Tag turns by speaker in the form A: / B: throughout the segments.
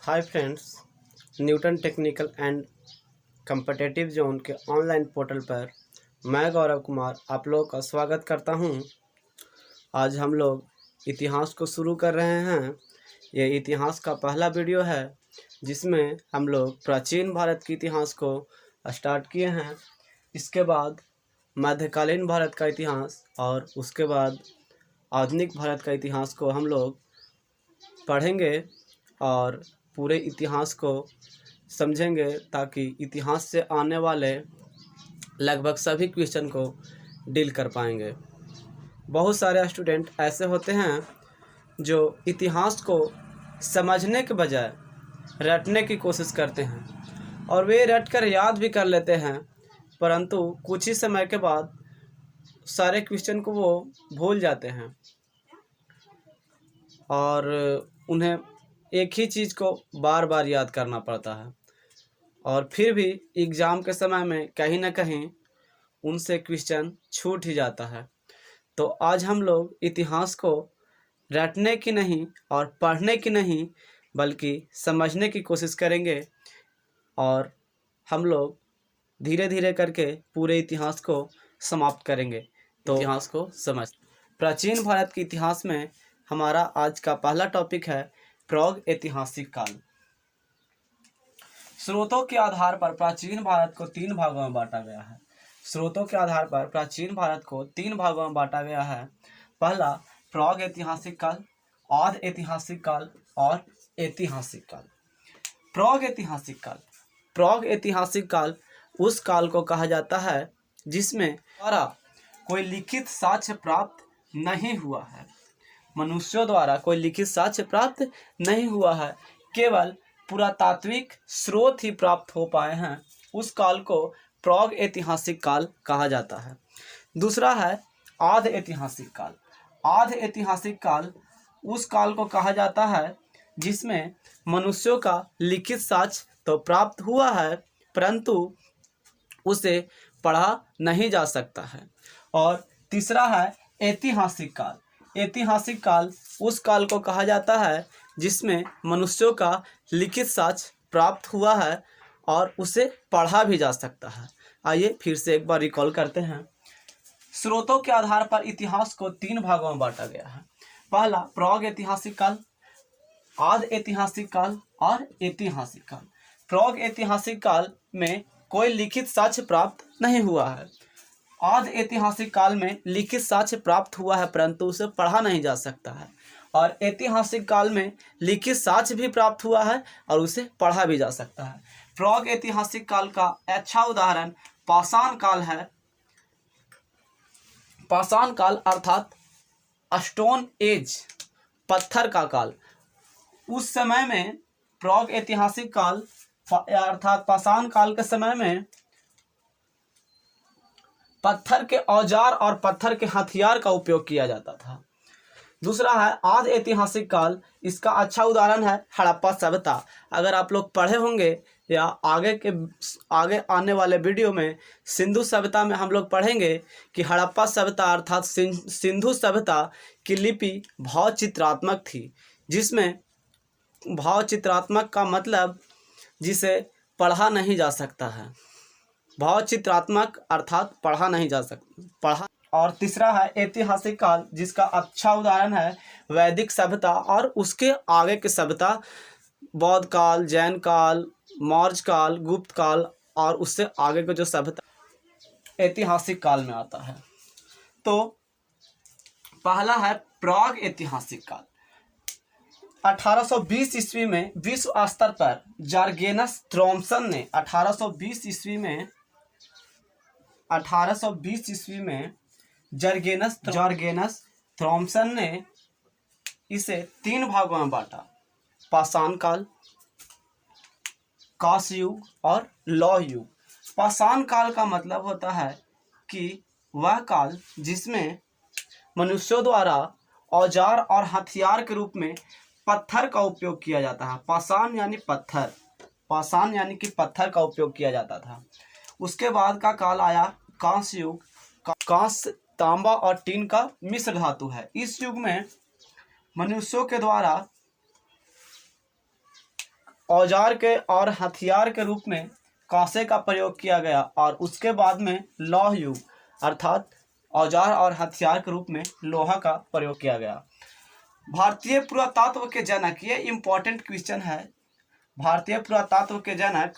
A: Hi friends, Newton technical and competitive zone के online portal पर मैं गौरव कुमार आप लोगों का स्वागत करता हूं। आज हम लोग इतिहास को शुरू कर रहे हैं। ये इतिहास का पहला वीडियो है जिसमें हम लोग प्राचीन भारत के इतिहास को स्टार्ट किए हैं। इसके बाद मध्यकालीन भारत का इतिहास और उसके बाद आधुनिक भारत का इतिहास को हम लोग पढ़ेंगे और पूरे इतिहास को समझेंगे ताकि इतिहास से आने वाले लगभग सभी क्वेश्चन को डील कर पाएंगे। बहुत सारे स्टूडेंट ऐसे होते हैं जो इतिहास को समझने के बजाय रटने की कोशिश करते हैं और वे रट कर याद भी कर लेते हैं, परंतु कुछ ही समय के बाद सारे क्वेश्चन को वो भूल जाते हैं और उन्हें एक ही चीज़ को बार बार याद करना पड़ता है और फिर भी एग्ज़ाम के समय में कहीं ना कहीं उनसे क्वेश्चन छूट ही जाता है। तो आज हम लोग इतिहास को रटने की नहीं और पढ़ने की नहीं बल्कि समझने की कोशिश करेंगे और हम लोग धीरे धीरे करके पूरे इतिहास को समाप्त करेंगे। तो इतिहास को समझ प्राचीन भारत के इतिहास में हमारा आज का पहला टॉपिक है प्राग ऐतिहासिक काल। स्रोतों के आधार पर प्राचीन भारत को तीन भागों में बांटा गया है। स्रोतों के आधार पर प्राचीन भारत को तीन भागों में बांटा गया है। पहला प्राग ऐतिहासिक काल, आध ऐतिहासिक काल और ऐतिहासिक काल। प्राग ऐतिहासिक काल। प्राग ऐतिहासिक काल उस काल को कहा जाता है जिसमें द्वारा कोई लिखित साक्ष्य प्राप्त नहीं हुआ है। मनुष्यों द्वारा कोई लिखित साक्ष्य प्राप्त नहीं हुआ है, केवल पुरातात्विक स्रोत ही प्राप्त हो पाए हैं। उस काल को प्राग ऐतिहासिक काल कहा जाता है। दूसरा है आध ऐतिहासिक काल। आध ऐतिहासिक काल उस काल को कहा जाता है जिसमें मनुष्यों का लिखित साक्ष्य तो प्राप्त हुआ है परंतु उसे पढ़ा नहीं जा सकता है। और तीसरा है ऐतिहासिक काल। ऐतिहासिक काल उस काल को कहा जाता है जिसमें मनुष्यों का लिखित साक्ष्य प्राप्त हुआ है और उसे पढ़ा भी जा सकता है। आइए फिर से एक बार रिकॉल करते हैं। स्रोतों के आधार पर इतिहास को तीन भागों में बांटा गया है। पहला प्राग ऐतिहासिक काल, आध ऐतिहासिक काल और ऐतिहासिक काल। प्राग ऐतिहासिक काल में कोई लिखित साक्ष्य प्राप्त नहीं हुआ है। आध ऐतिहासिक काल में लिखित साक्ष्य प्राप्त हुआ है परंतु उसे पढ़ा नहीं जा सकता है। और ऐतिहासिक काल में लिखित साक्ष्य भी प्राप्त हुआ है और उसे पढ़ा भी जा सकता है। प्राग ऐतिहासिक काल का अच्छा उदाहरण पाषाण काल है। पाषाण काल अर्थात स्टोन एज, पत्थर का काल। उस समय में प्राग ऐतिहासिक काल अर्थात पाषाण काल के समय में पत्थर के औजार और पत्थर के हथियार का उपयोग किया जाता था। दूसरा है आध ऐतिहासिक काल। इसका अच्छा उदाहरण है हड़प्पा सभ्यता। अगर आप लोग पढ़े होंगे या आगे आने वाले वीडियो में सिंधु सभ्यता में हम लोग पढ़ेंगे कि हड़प्पा सभ्यता अर्थात सिंधु सभ्यता की लिपि भावचित्रात्मक थी, जिसमें भावचित्रात्मक का मतलब जिसे पढ़ा नहीं जा सकता है। भावचित्रात्मक अर्थात पढ़ा नहीं जा सकता। और तीसरा है ऐतिहासिक काल, जिसका अच्छा उदाहरण है वैदिक सभ्यता और उसके आगे की सभ्यता बौद्ध काल, जैन काल, मौर्य काल, गुप्त काल और उससे आगे का जो सभ्यता ऐतिहासिक काल में आता है। तो पहला है प्राग ऐतिहासिक काल। 1820 ईस्वी में विश्व स्तर पर जॉर्गेनस थॉम्सन ने 1820 ईस्वी में जॉर्गेनस थॉम्सन ने इसे तीन भागों में बांटा। पाषाण काल, कांस्य युग और लौह युग। पाषाण काल का मतलब होता है कि वह काल जिसमें मनुष्यों द्वारा औजार और हथियार के रूप में पत्थर का उपयोग किया जाता है। पाषाण यानी पत्थर, पाषाण यानी कि पत्थर का उपयोग किया जाता था। उसके बाद का काल आया कांस्य युग। कांस्य तांबा और टीन का मिश्र धातु है। इस युग में मनुष्यों के द्वारा औजार के और हथियार के रूप में कांसे का प्रयोग किया गया और उसके बाद में लौह युग अर्थात औजार और हथियार के रूप में लोहा का प्रयोग किया गया। भारतीय पुरातत्व के जनक, ये इंपॉर्टेंट क्वेश्चन है, भारतीय पुरातत्व के जनक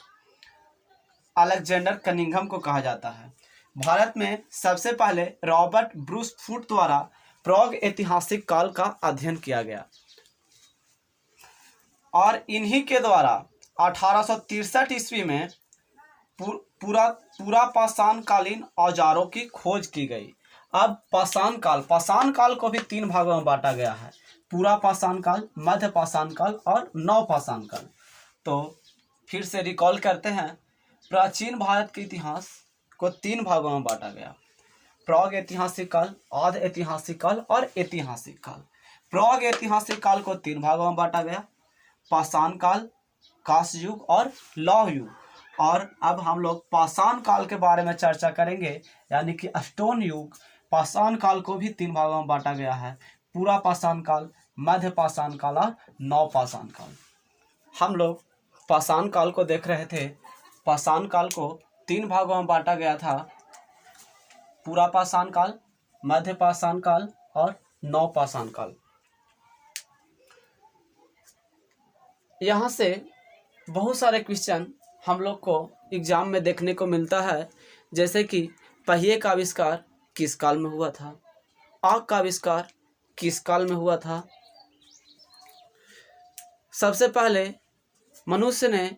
A: अलेक्जेंडर कनिंघम को कहा जाता है। भारत में सबसे पहले रॉबर्ट ब्रूस फूट द्वारा प्राग ऐतिहासिक काल का अध्ययन किया गया और इन्हीं के द्वारा 1863 ईस्वी में पूरा पाषाणकालीन औजारों की खोज की गई। अब पाषाण काल को भी 3 भागों में बांटा गया है, पूरा पाषाण काल, मध्य पाषाण काल और नव पाषाण काल। तो फिर से रिकॉल करते हैं, प्राचीन भारत के इतिहास को 3 भागों में बांटा गया, प्राग ऐतिहासिक काल, आद्य ऐतिहासिक काल और ऐतिहासिक काल। प्राग ऐतिहासिक काल को 3 भागों में बांटा गया, पाषाण काल, कांस्य युग और लौह युग। और अब हम लोग पाषाण काल के बारे में चर्चा करेंगे, यानी कि स्टोन युग। पाषाण काल को भी 3 भागों में बांटा गया है, पूरा पाषाण काल, मध्य पाषाण काल और नव पाषाण काल। हम लोग पाषाण काल को देख रहे थे। पाषाण काल को 3 भागों में बांटा गया था, पूरा पाषाण काल, मध्य पाषाण काल और नव पाषाण काल। यहाँ से बहुत सारे क्वेश्चन हम लोग को एग्जाम में देखने को मिलता है, जैसे कि पहिए का आविष्कार किस काल में हुआ था, आग का आविष्कार किस काल में हुआ था, सबसे पहले मनुष्य ने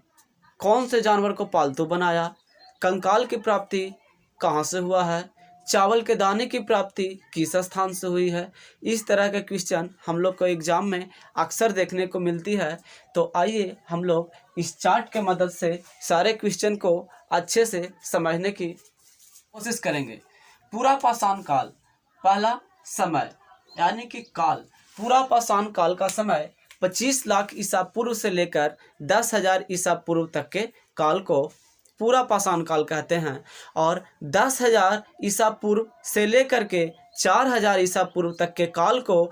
A: कौन से जानवर को पालतू बनाया, कंकाल की प्राप्ति कहाँ से हुआ है, चावल के दाने की प्राप्ति किस स्थान से हुई है। इस तरह के क्वेश्चन हम लोग को एग्जाम में अक्सर देखने को मिलती है। तो आइए हम लोग इस चार्ट के मदद से सारे क्वेश्चन को अच्छे से समझने की कोशिश करेंगे। पूरा पाषाण काल, पहला समय यानी कि काल, पूरा पाषाण काल का समय 25 लाख ईसा पूर्व से लेकर 10,000 ईसा पूर्व तक के काल को पूरा पाषाण काल कहते हैं। और 10,000 ईसा पूर्व से लेकर के 4,000 ईसा पूर्व तक के काल को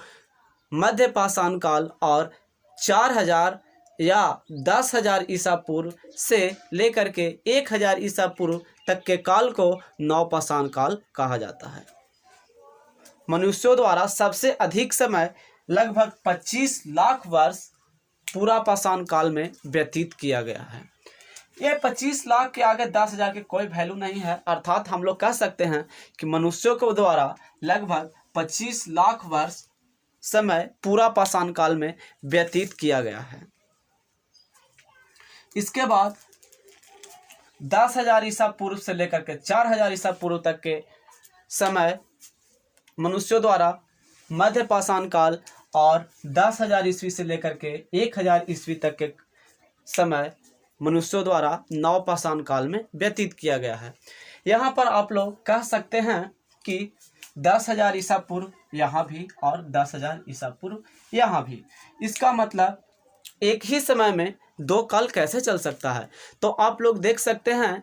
A: मध्य पाषाण काल और 4,000 या 10,000 ईसा पूर्व से लेकर के 1,000 ईसा पूर्व तक के काल को नव पाषाण काल कहा जाता है। मनुष्यों द्वारा सबसे अधिक समय लगभग 25 लाख वर्ष पूरा पाषाण काल में व्यतीत किया गया है। ये 25 लाख के आगे 10,000 के कोई वैल्यू नहीं है, अर्थात हम लोग कह सकते हैं कि मनुष्यों के द्वारा लगभग 25 लाख वर्ष समय पूरा पाषाण काल में व्यतीत किया गया है। इसके बाद 10,000 ईसा पूर्व से लेकर के 4,000 ईसा पूर्व तक के समय मनुष्यों द्वारा मध्य पाषाण काल और 10,000 ईस्वी से लेकर के 1,000 ईस्वी तक के समय मनुष्यों द्वारा नव पाषाण काल में व्यतीत किया गया है। यहाँ पर आप लोग कह सकते हैं कि 10,000 ईसा पूर्व यहाँ भी और 10,000 ईसा पूर्व यहाँ भी। इसका मतलब एक ही समय में 2 काल कैसे चल सकता है। तो आप लोग देख सकते हैं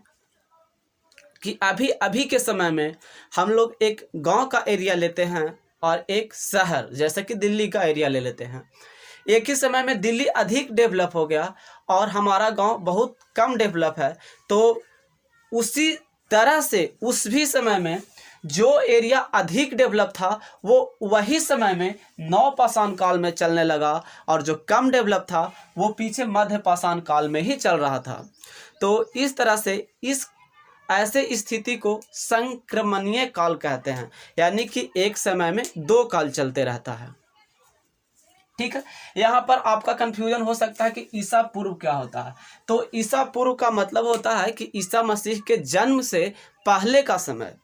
A: कि अभी के समय में हम लोग एक गांव का एरिया लेते हैं और एक शहर जैसे कि दिल्ली का एरिया ले लेते हैं। एक ही समय में दिल्ली अधिक डेवलप हो गया और हमारा गांव बहुत कम डेवलप है। तो उसी तरह से उस भी समय में जो एरिया अधिक डेवलप था वो वही समय में नव पाषाण काल में चलने लगा और जो कम डेवलप था वो पीछे मध्य पाषाण काल में ही चल रहा था। तो इस तरह से इस ऐसे स्थिति को संक्रमणीय काल कहते हैं, यानी कि एक समय में 2 काल चलते रहता है। ठीक है, यहाँ पर आपका कंफ्यूजन हो सकता है कि ईसा पूर्व क्या होता है। तो ईसा पूर्व का मतलब होता है कि ईसा मसीह के जन्म से पहले का समय,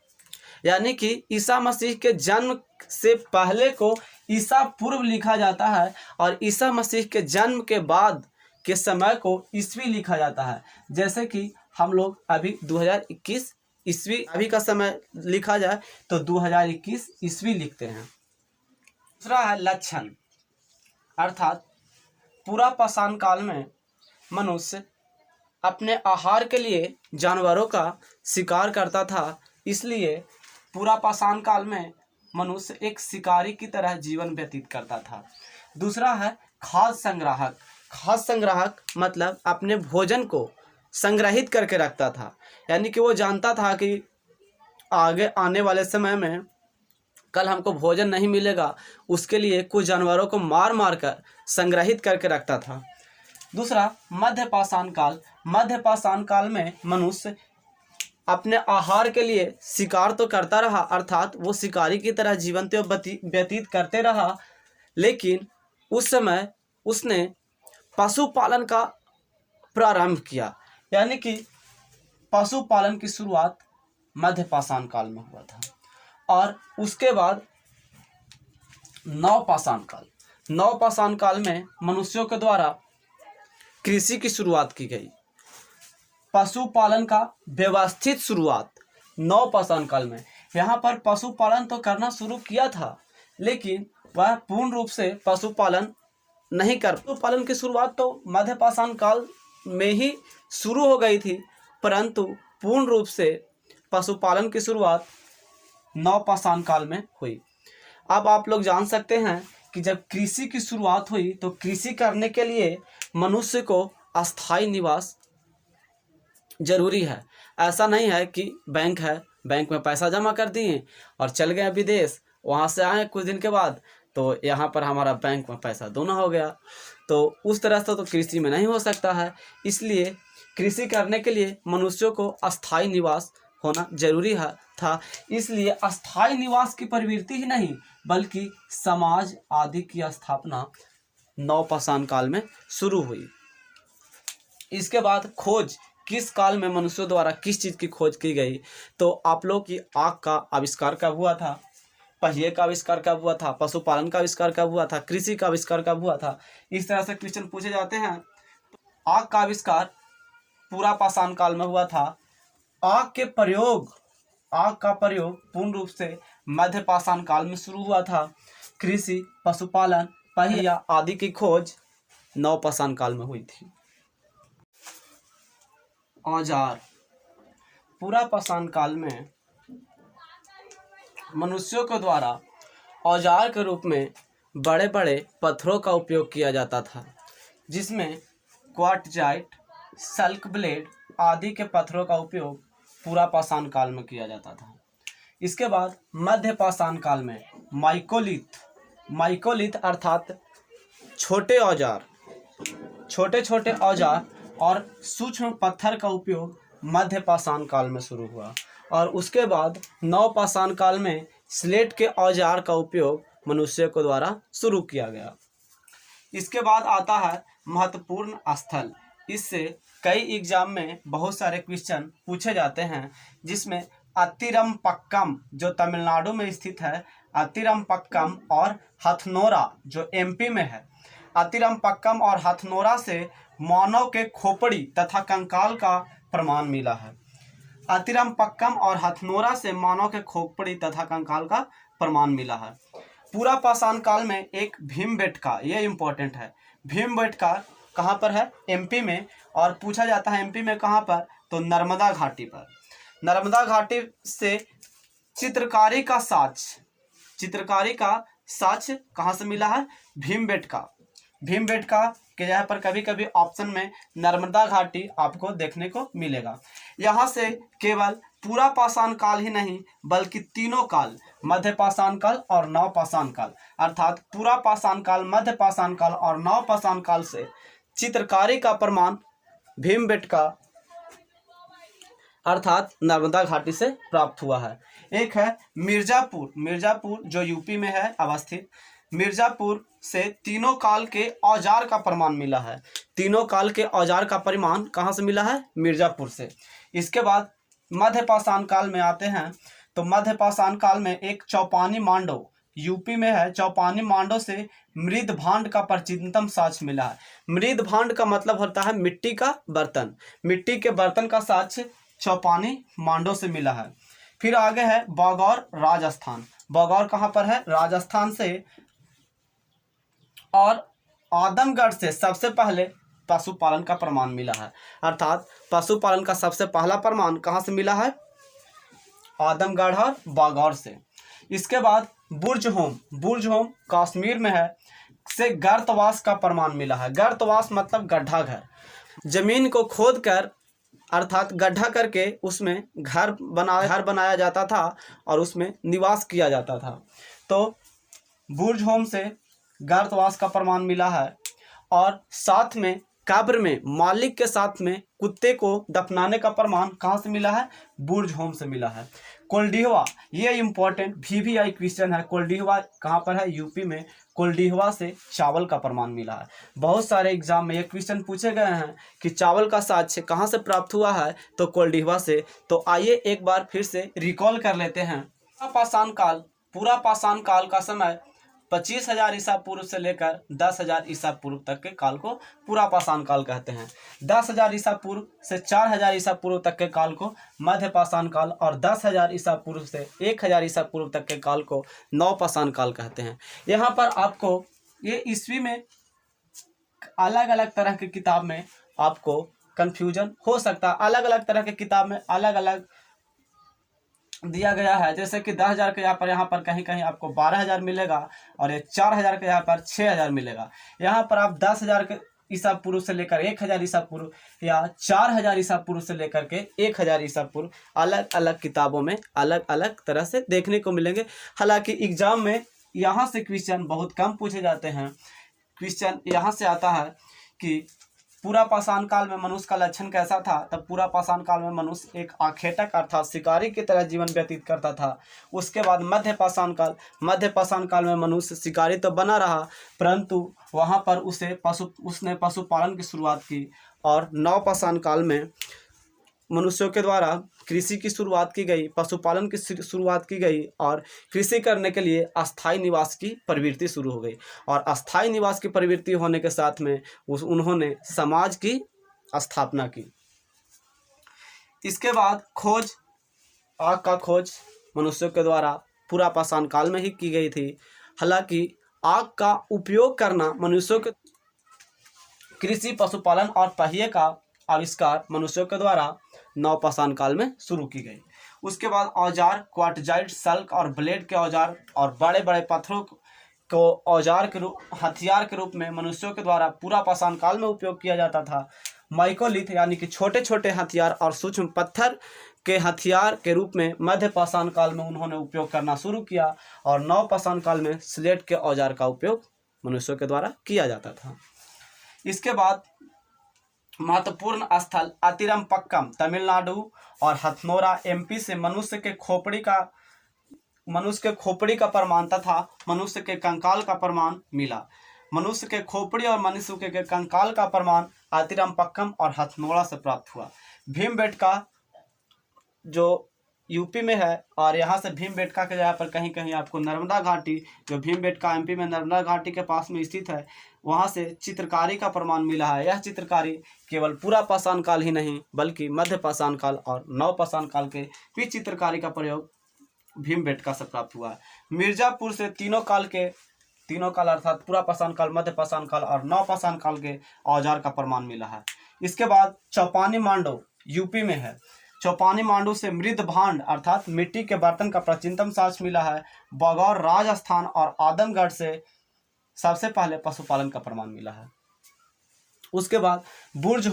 A: यानी कि ईसा मसीह के जन्म से पहले को ईसा पूर्व लिखा जाता है और ईसा मसीह के जन्म के बाद के समय को ईस्वी लिखा जाता है। जैसे कि हम लोग अभी 2021 ईस्वी अभी का समय लिखा जाए तो 2021 ईस्वी लिखते हैं। दूसरा है लक्षण, अर्थात पूरा पाषाण काल में मनुष्य अपने आहार के लिए जानवरों का शिकार करता था, इसलिए पूरा पाषाण काल में मनुष्य एक शिकारी की तरह जीवन व्यतीत करता था। दूसरा है खाद्य संग्राहक, खाद्य संग्राहक मतलब अपने भोजन को संग्रहित करके रखता था, यानी कि वो जानता था कि आगे आने वाले समय में कल हमको भोजन नहीं मिलेगा, उसके लिए कुछ जानवरों को मार मार कर संग्रहित करके रखता था। दूसरा मध्य पाषाण काल। मध्य पाषाण काल में मनुष्य अपने आहार के लिए शिकार तो करता रहा, अर्थात वो शिकारी की तरह जीवन तो व्यतीत करते रहा, लेकिन उस समय उसने पशुपालन का प्रारंभ किया, यानी कि पशुपालन की शुरुआत मध्य पाषाण काल में हुआ था। और उसके बाद नवपाषाण काल। नवपाषाण काल में मनुष्यों के द्वारा कृषि की शुरुआत की गई, पशुपालन का व्यवस्थित शुरुआत नवपाषाण काल में। यहाँ पर पशुपालन तो करना शुरू किया था, लेकिन वह पूर्ण रूप से पशुपालन नहीं कर। पशुपालन की शुरुआत तो मध्य पाषाण काल में ही शुरू हो गई थी, परंतु पूर्ण रूप से पशुपालन की शुरुआत नवपाषाण काल में हुई। अब आप लोग जान सकते हैं कि जब कृषि की शुरुआत हुई तो कृषि करने के लिए मनुष्य को अस्थायी निवास जरूरी है। ऐसा नहीं है कि बैंक है, बैंक में पैसा जमा कर दिए और चल गए विदेश, वहाँ से आए कुछ दिन के बाद तो यहाँ पर हमारा बैंक में पैसा दोना हो गया। तो उस तरह से तो कृषि में नहीं हो सकता है, इसलिए कृषि करने के लिए मनुष्यों को अस्थायी निवास होना जरूरी था। इसलिए अस्थायी निवास की प्रवृत्ति ही नहीं बल्कि समाज आदि की स्थापना नवपाषाण काल में शुरू हुई। इसके बाद खोज, किस काल में मनुष्यों द्वारा किस चीज़ की खोज की गई, तो आप लोग की आग का आविष्कार कब हुआ था, पहिए का आविष्कार कब हुआ था, पशुपालन का आविष्कार कब हुआ था, कृषि का आविष्कार कब हुआ था, इस तरह से क्वेश्चन पूछे जाते हैं। आग का आविष्कार पूरा पाषाण काल में हुआ था। आग का प्रयोग पूर्ण रूप से मध्य पाषाण काल में शुरू हुआ था। कृषि, पशुपालन, पहिया आदि की खोज नवपाषाण काल में हुई थी। औजार, पूरा पाषाण काल में मनुष्यों के द्वारा औजार के रूप में बड़े बड़े पत्थरों का उपयोग किया जाता था, जिसमें क्वार्टजाइट, सल्क ब्लेड आदि के पत्थरों का उपयोग पूरा पाषाण काल में किया जाता था। इसके बाद मध्य पाषाण काल में माइकोलिथ अर्थात छोटे औजार, छोटे छोटे औजार और सूक्ष्म पत्थर का उपयोग मध्य पाषाण काल में शुरू हुआ। और उसके बाद नवपाषाण काल में स्लेट के औजार का उपयोग मनुष्य के द्वारा शुरू किया गया। इसके बाद आता है महत्वपूर्ण स्थल। इससे कई एग्जाम में बहुत सारे क्वेश्चन पूछे जाते हैं, जिसमें अतिरमपक्कम जो तमिलनाडु में स्थित है, अतिरमपक्कम और हथनोरा जो एमपी में है। अतिरमपक्कम और हथनोरा से मानव के खोपड़ी तथा कंकाल का प्रमाण मिला है। अतिरमपक्कम और हथनोरा से मानव के खोपड़ी तथा कंकाल का प्रमाण मिला है। पूरा पाषाण काल में एक भीमबेटका, ये इंपॉर्टेंट है, भीमबेटका कहाँ पर है, एमपी में, और पूछा जाता है एमपी में कहाँ पर, तो नर्मदा घाटी पर। नर्मदा घाटी से चित्रकारी का साक्ष्य कहाँ से मिला है, भीमबेटका। भीमबेटका के जगह पर कभी कभी ऑप्शन में नर्मदा घाटी आपको देखने को मिलेगा। यहाँ से केवल पूरा पाषाण काल ही नहीं बल्कि तीनों काल, मध्य पाषाण काल और नवपाषाण काल, अर्थात पूरा पाषाण काल, मध्य पाषाण काल और नवपाषाण काल से चित्रकारी का प्रमाण भीमबेटका अर्थात नर्मदा घाटी से प्राप्त हुआ है। एक है मिर्जापुर जो यूपी में है अवस्थित। मिर्जापुर से तीनों काल के औजार का प्रमाण मिला है। तीनों काल के औजार का प्रमाण कहाँ से मिला है, मिर्जापुर से। इसके बाद मध्य पाषाण काल में आते हैं, तो मध्य पाषाण काल में एक चौपानी मांडो यूपी में है। चौपानी मांडो से मृद भांड का प्राचीनतम साक्ष्य मिला है। मृद भांड का मतलब होता है मिट्टी का बर्तन। मिट्टी के बर्तन का साक्ष्य चौपानी मांडो से मिला है। फिर आगे है बौगौर, राजस्थान। बौगौर कहाँ पर है, राजस्थान से। और आदमगढ़ से सबसे पहले पशुपालन का प्रमाण मिला है, अर्थात पशुपालन का सबसे पहला प्रमाण कहाँ से मिला है, आदमगढ़ और बौगौर से। इसके बाद बुर्ज होम कश्मीर में है। से गर्तवास का प्रमाण मिला है। गर्तवास मतलब गड्ढा घर, जमीन को खोद कर अर्थात गड्ढा करके उसमें घर बनाया जाता था और उसमें निवास किया जाता था। तो बुर्ज होम से गर्तवास का प्रमाण मिला है। और साथ में कब्र में मालिक के साथ में कुत्ते को दफनाने का प्रमाण कहाँ से मिला है? बुर्ज होम से मिला है। कोल्डिहवा, ये इंपॉर्टेंट VVI क्वेश्चन है। कोल्डिहवा कहाँ पर है? यूपी में। कोल्डिहवा से चावल का प्रमाण मिला है। बहुत सारे एग्जाम में ये क्वेश्चन पूछे गए हैं कि चावल का साक्ष्य कहाँ से प्राप्त हुआ है? तो कोल्डिहवा से। तो आइए एक बार फिर से रिकॉल कर लेते हैं। पूरा पाषाण काल का समय 25,000 ईसा पूर्व से लेकर 10,000 ईसा पूर्व तक के काल को पूरा पाषाण काल कहते हैं। 10,000 ईसा पूर्व से 4,000 ईसा पूर्व तक के काल को मध्य पाषाण काल और 10,000 ईसा पूर्व से 1,000 ईसा पूर्व तक के काल को नव पाषाण काल कहते हैं। यहाँ पर आपको ये ईस्वी में अलग अलग तरह की किताब में आपको कन्फ्यूजन हो सकता है। अलग अलग तरह की किताब में अलग अलग दिया गया है। जैसे कि 10,000 के यहाँ पर कहीं कहीं आपको 12,000 मिलेगा और ये 4,000 के यहाँ पर 6,000 मिलेगा। यहाँ पर आप 10,000 के ईसा पूर्व से लेकर 1,000 ईसा पूर्व या 4,000 ईसा पूर्व से लेकर के 1,000 ईसा पूर्व अलग अलग किताबों में अलग अलग तरह से देखने को मिलेंगे। हालांकि एग्जाम में यहाँ से क्वेश्चन बहुत कम पूछे जाते हैं। क्वेश्चन यहाँ से आता है कि पूरा पाषाण काल में मनुष्य का लक्षण कैसा था? तब पूरा पाषाण काल में मनुष्य एक आखेटक अर्थात शिकारी की तरह जीवन व्यतीत करता था। उसके बाद मध्य पाषाण काल में मनुष्य शिकारी तो बना रहा, परंतु वहाँ पर उसने पशुपालन की शुरुआत की। और नव पाषाण काल में मनुष्यों के द्वारा कृषि की शुरुआत की गई, पशुपालन की शुरुआत की गई और कृषि करने के लिए अस्थायी निवास की प्रवृत्ति शुरू हो गई। और अस्थायी निवास की प्रवृत्ति होने के साथ में उन्होंने समाज की स्थापना की। इसके बाद आग का खोज मनुष्यों के द्वारा पूरा पाषाण काल में ही की गई थी। हालांकि आग का उपयोग करना मनुष्यों के कृषि, पशुपालन और पहिए का आविष्कार मनुष्यों के द्वारा नव पाषाण काल में शुरू की गई। उसके बाद औजार, क्वार्टजाइट, सल्क और ब्लेड के औजार और बड़े बड़े पत्थरों को हथियार के रूप में मनुष्यों के द्वारा पूरा पाषाण काल में उपयोग किया जाता था। माइकोलिथ यानी कि छोटे छोटे हथियार और सूक्ष्म पत्थर के हथियार के रूप में मध्य पाषाण काल में उन्होंने उपयोग करना शुरू किया। और नव पाषाण काल में स्लेट के औजार का उपयोग मनुष्यों के द्वारा किया जाता था। इसके बाद महत्वपूर्ण स्थल अतिरमपक्कम तमिलनाडु और हथनोरा MP से मनुष्य के खोपड़ी का प्रमाण तथा मनुष्य के कंकाल का प्रमाण मिला। मनुष्य के खोपड़ी और मनुष्य के कंकाल का प्रमाण अतिरमपक्कम और हथनोरा से प्राप्त हुआ। भीमबेटका जो यूपी में है और यहाँ से भीमबेटका के जगह पर कहीं कहीं आपको नर्मदा घाटी, जो भीमबेटका MP में नर्मदा घाटी के पास में स्थित है, वहाँ से चित्रकारी का प्रमाण मिला है। यह चित्रकारी केवल पूरा पाषाण काल ही नहीं बल्कि मध्य पाषाण काल और नव पाषाण काल के भी चित्रकारी का प्रयोग भीमबेटका से प्राप्त हुआ है। मिर्जापुर से तीनों काल अर्थात पूरा पाषाण काल, मध्य पाषाण काल और नव पाषाण काल के औजार का प्रमाण मिला है। इसके बाद चौपानी मांडो यूपी में है। चौपानी मांडू से मृद भांड अर्थात मिट्टी के बर्तन का प्राचीनतम साक्ष्य मिला है। बगौर, राजस्थान और आदमगढ़ से सबसे पहले पशुपालन का प्रमाण मिला है। उसके बाद बुर्ज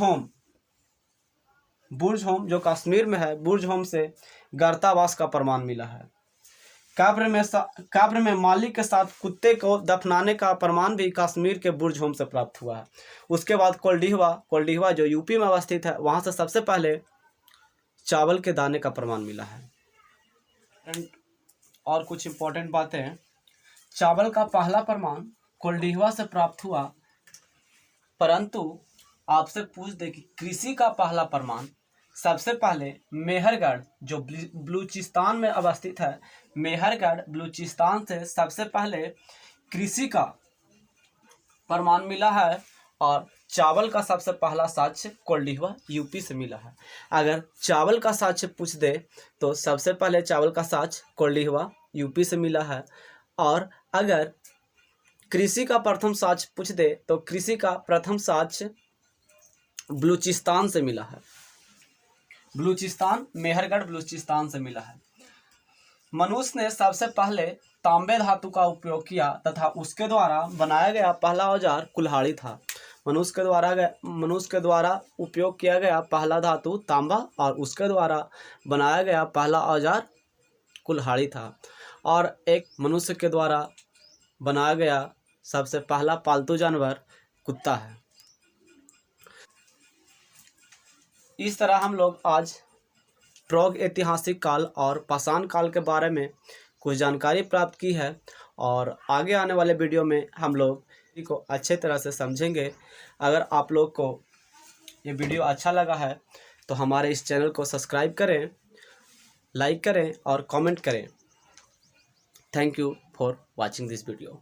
A: होम जो कश्मीर में है, बुर्ज होम से गर्तावास का प्रमाण मिला है। कब्र में मालिक के साथ कुत्ते को दफनाने का प्रमाण भी कश्मीर के बुर्ज होम से प्राप्त हुआ है। उसके बाद कोल्डिहवा जो यूपी में अवस्थित है, वहां से सबसे पहले चावल के दाने का प्रमाण मिला है। और कुछ इंपॉर्टेंट बातें, चावल का पहला प्रमाण कोल्डिहवा से प्राप्त हुआ, परंतु आपसे पूछ दे कि कृषि का पहला प्रमाण सबसे पहले मेहरगढ़ जो बलूचिस्तान में अवस्थित है, मेहरगढ़ बलूचिस्तान से सबसे पहले कृषि का प्रमाण मिला है। और चावल का सबसे पहला साक्ष्य कोल्डिहवा यूपी से मिला है। अगर चावल का साक्ष्य पूछ दे तो सबसे पहले चावल का साक्ष्य कोल्डिहवा यूपी से मिला है। और अगर कृषि का प्रथम साक्ष्य पूछ दे तो कृषि का प्रथम साक्ष्य बलूचिस्तान से मिला है। मेहरगढ़ बलूचिस्तान से मिला है। मनुष्य ने सबसे पहले तांबे धातु का उपयोग किया तथा उसके द्वारा बनाया गया पहला औजार कुल्हाड़ी था। मनुष्य के द्वारा उपयोग किया गया पहला धातु तांबा और उसके द्वारा बनाया गया पहला औजार कुल्हाड़ी था। और एक मनुष्य के द्वारा बनाया गया सबसे पहला पालतू जानवर कुत्ता है। इस तरह हम लोग आज प्राग ऐतिहासिक काल और पाषाण काल के बारे में कुछ जानकारी प्राप्त की है और आगे आने वाले वीडियो में हम लोग को अच्छे तरह से समझेंगे। अगर आप लोग को ये वीडियो अच्छा लगा है तो हमारे इस चैनल को सब्सक्राइब करें, लाइक करें और कमेंट करें। Thank you for watching this video.